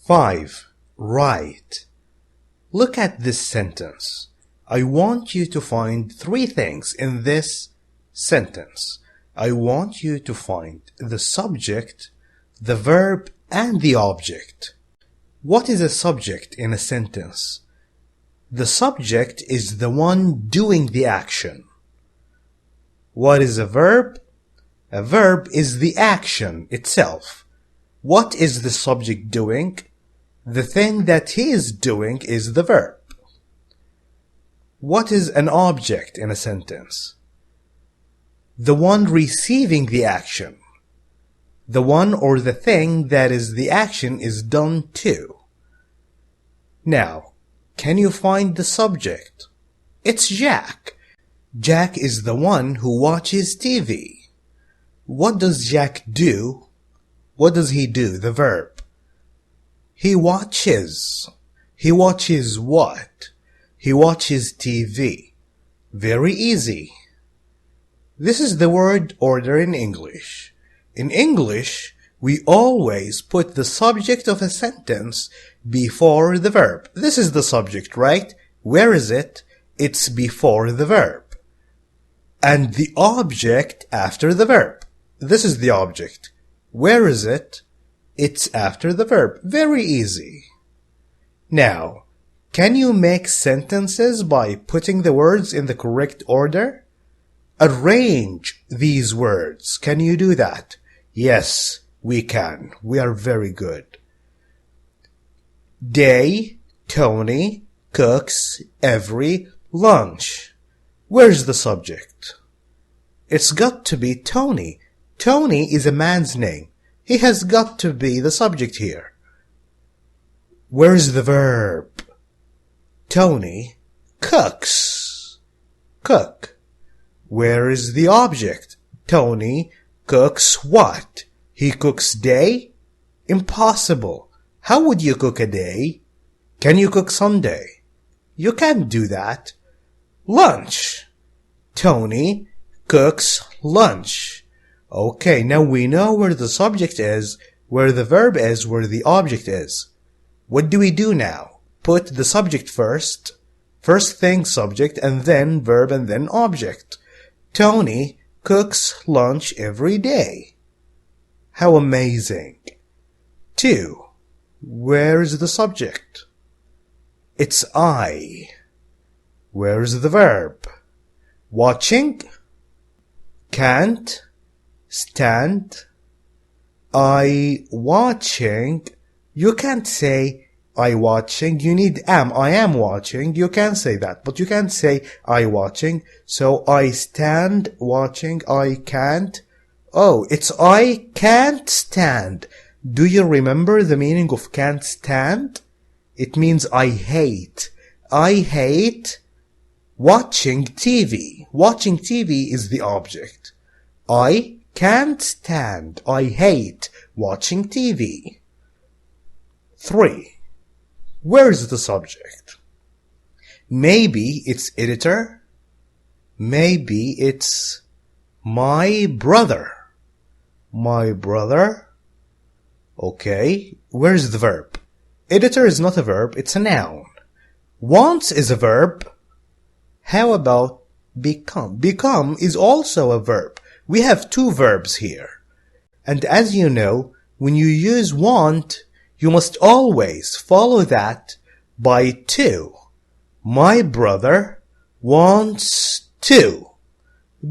5. Write. Look at this sentence. I want you to find 3 things in this sentence. I want you to find the subject, the verb, and the object. What is a subject in a sentence? The subject is the one doing the action. What is a verb? A verb is the action itself. What is the subject doing? The thing that he is doing is the verb. What is an object in a sentence? The one receiving the action. The one or the thing that is the action is done to. Now, can you find the subject? It's Jack. Jack is the one who watches TV. What does Jack do? What does he do? The verb. He watches. He watches what? He watches TV. Very easy. This is the word order in English. In English, we always put the subject of a sentence before the verb. This is the subject, right? Where is it? It's before the verb. And the object after the verb. This is the object. Where is it? It's after the verb. Very easy. Now, can you make sentences by putting the words in the correct order? Arrange these words. Can you do that? Yes, we can. We are very good. Day, Tony, cooks every lunch. Where's the subject? It's got to be Tony. Tony is a man's name. He has got to be the subject here. Where's the verb? Tony cooks. Cook. Where is the object? Tony cooks what? He cooks day? Impossible. How would you cook a day? Can you cook Sunday? You can't do that. Lunch. Tony cooks lunch. Okay, now we know where the subject is, where the verb is, where the object is. What do we do now? Put the subject first. First thing subject, and then verb, and then object. Tony cooks lunch every day. How amazing. 2. Where is the subject? It's I. Where is the verb? Watching? Can't? Stand? I watching? You can't say I watching. You need am. I am watching. You can say that, but you can't say I watching. So I stand watching. I can't. Oh, it's I can't stand. Do you remember the meaning of can't stand? It means I hate. I hate watching TV. Watching TV is the object. I can't stand. I hate watching TV. 3. Where is the subject? Maybe it's editor. Maybe it's my brother. My brother. Okay. Where's the verb? Editor is not a verb, it's a noun. Wants is a verb. How about become? Become is also a verb. We have 2 verbs here. And as you know, when you use want, you must always follow that by to. My brother wants to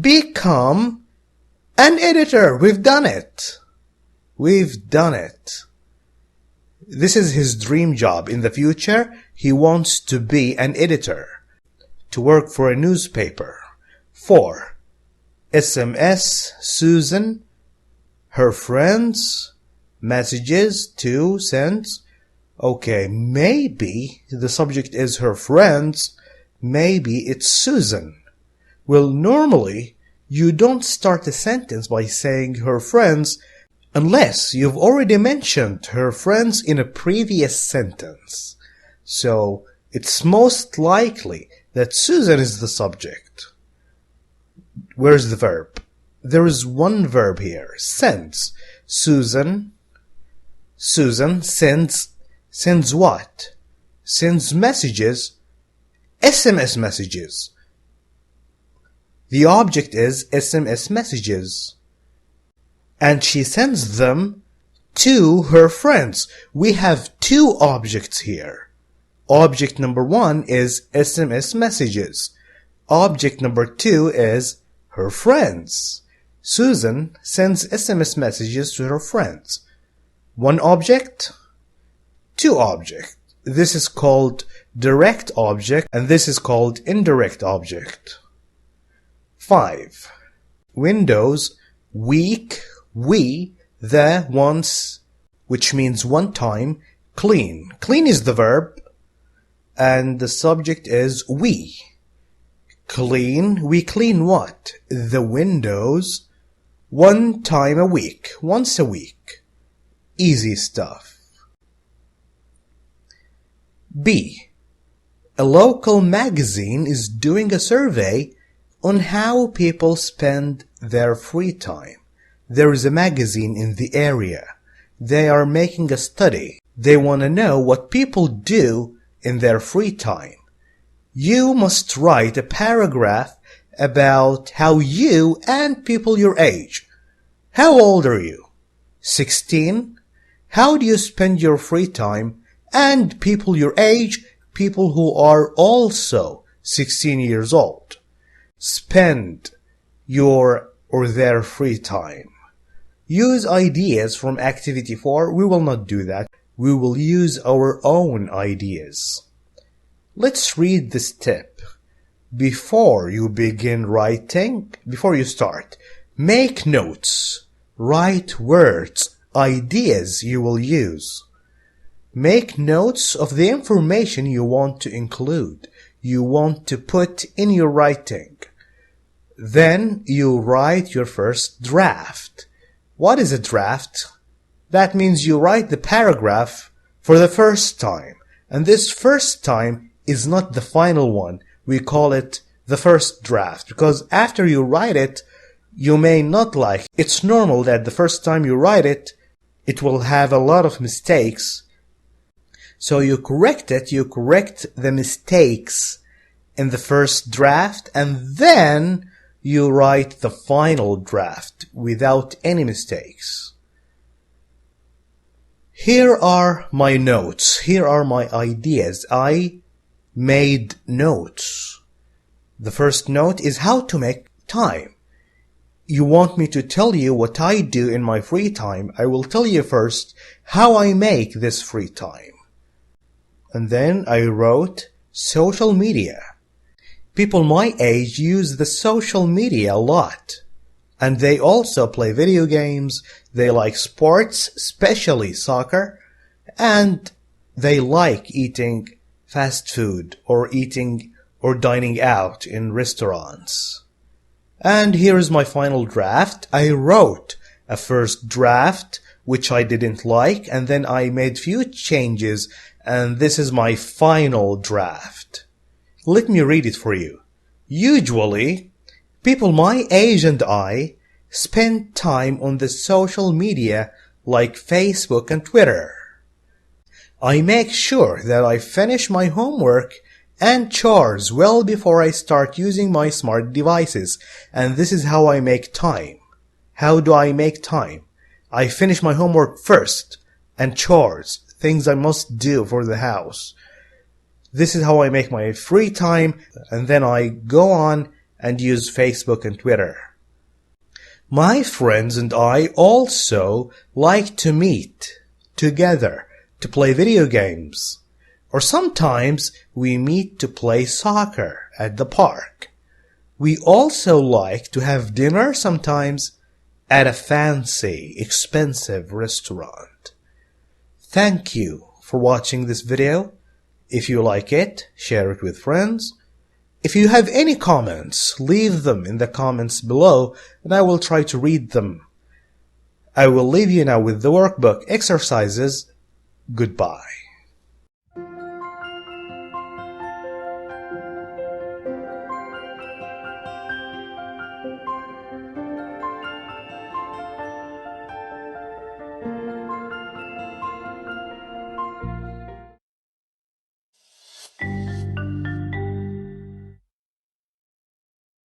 become an editor. We've done it. We've done it. This is his dream job. In the future, he wants to be an editor, to work for a newspaper. 4. SMS Susan, her friends, messages to sends. Okay, maybe the subject is her friends. Maybe it's Susan. Well, normally, you don't start a sentence by saying her friends unless you've already mentioned her friends in a previous sentence. So, it's most likely that Susan is the subject. Where's the verb? There is one verb here. Sends. Susan sends Sends what? Sends messages, SMS messages. The object is SMS messages. And she sends them to her friends. We have two objects here. Object number 1 is SMS messages. Object number 2 is her friends. Susan sends SMS messages to her friends. One object, two objects. This is called direct object and this is called indirect object. 5. Windows, week, we, the, once, which means one time, clean. Clean is the verb and the subject is we. Clean, we clean what? The windows one time a week, once a week. Easy stuff. B. A local magazine is doing a survey on how people spend their free time. There is a magazine in the area. They are making a study. They want to know what people do in their free time. You must write a paragraph about how you and people your age. How old are you? 16? How do you spend your free time? And people your age, people who are also 16 years old. Spend your or their free time. Use ideas from activity 4. We will not do that. We will use our own ideas. Let's read this tip. Before you begin writing, before you start, make notes. Write words, ideas you will use. Make notes of the information you want to include, you want to put in your writing. Then you write your first draft. What is a draft? That means you write the paragraph for the first time. And this first time is not the final one. We call it the first draft because after you write it, you may not like it. It's normal that the first time you write it, it will have a lot of mistakes. So you correct it, you correct the mistakes in the first draft and then you write the final draft without any mistakes. Here are my notes. Here are my ideas. I made notes. The first note is how to make time. You want me to tell you what I do in my free time. I will tell you first how I make this free time. And then I wrote social media. People my age use the social media a lot. And they also play video games, they like sports, especially soccer, and they like eating fast food or eating or dining out in restaurants. And here is my final draft. I wrote a first draft which I didn't like and then I made few changes and this is my final draft. Let me read it for you. Usually, people my age and I spend time on the social media like Facebook and Twitter. I make sure that I finish my homework and chores well before I start using my smart devices, and this is how I make time. How do I make time? I finish my homework first, and chores, things I must do for the house. This is how I make my free time, and then I go on and use Facebook and Twitter. My friends and I also like to meet together to play video games. Or sometimes we meet to play soccer at the park. We also like to have dinner sometimes at a fancy, expensive restaurant. Thank you for watching this video. If you like it, share it with friends. If you have any comments, leave them in the comments below and I will try to read them. I will leave you now with the workbook exercises. Goodbye.